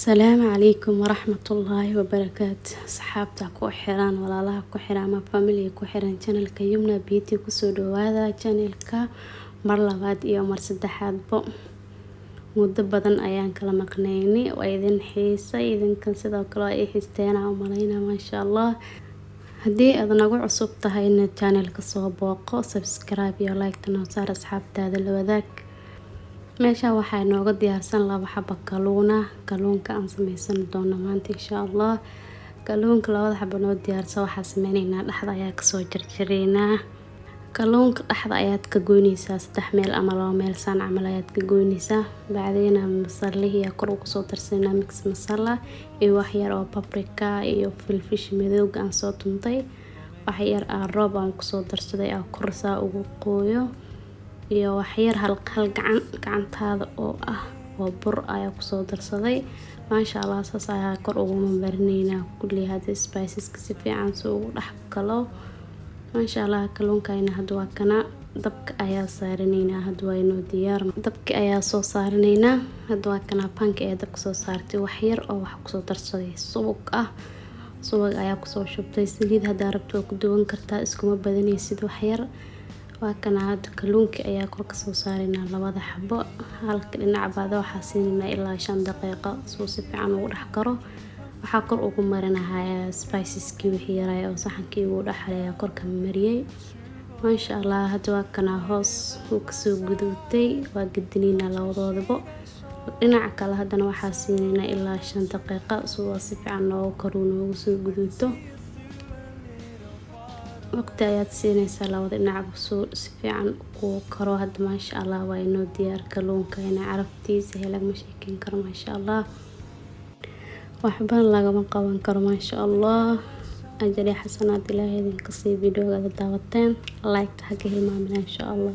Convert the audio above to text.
السلام عليكم ورحمة الله وبركاته. أصحابتا ku xiran walaalaha ku xiran ama family ku xiran channelka Yumna Beauty kusoo dhawaada channelka mar labaad iyo mar saddexaad muddo badan ayaan kala maqnaynay oo idin xiisay idinkan sidoo kale ay xiisteen oo malayna ma sha Allah. haddii aad nagu cusub tahayna channelka soo booqo subscribe iyo like tan oo saar asxaabtaada la wadaag. meesha waxaa nooga diyaarsan laba xabo kalluunka aan sameysan doono maanta insha Allah. kalluunka labada xabo noo diyaarsan waxaa sameynaynaa dhaxda ayaa kasoo jarjareynaa. kalluunka dhaxda ayaad ka goynaysaa 3 meel ama 2 meel saan camal ayaad ka goynaysaa. bacdina masalaha iyo kor ugu soo darsanaa mix masala iyo wax yar oo paprika iyo filfish madow aan soo tuntay. wax yar aan roob aan ku soo darsaday aan korsa ugu qooyo iyo wax yar hal gacantaada oo ah oo bur ayaa ku soo darsaday. maasha Allah saas ayaa kor ugu marinaynaa kulli hada spices si fiican soo ugu dhax galo. maasha Allah kalluunkayna hadda waa kana dabka ayaa saaranaynaa hadda waa inoo diyaar. dabka ayaa soo saaranaynaa hadda waa kana panka ee dabka soo saartay wax yar oo wax ku soo darsaday subag ah. subag ayaa ku soo shubtay saliid hadda rabto ku duwan kartaa iskuma badanaysid wax yar. waa kana hadda kalluunka ayaa kor ka soo saaraynaa labada xabo halka dhinac baad waxaa siinayna ilaa 5 daqiiqo soo si fiican ugu dhax karo. waxaa kor ugu marinayaa spiceski wixii yaray oo saxankii ugu dhaxlaya kor ka mariyay. maasha Allah hadda waa kana hoos uu ka soo gudubtay waa gidinina labadoodaba. dhinaca kale hadana waxaa siinayna ilaa 5 daqiiqo soo si fiican loo karuuno ugu soo guduto. waqti ayaad siinaysaa labada dhinac soo si fiican uu karo. hadda maasha Allah waa inoo diyaar kalluunka ina caraftiisa helag ma sheekin karo maasha Allah. waxba lagama qaban karo maasha Allah. ajri xasanaad ilaahay idinka sii videoga daawateen like ha ka hilmaamin insha Allah.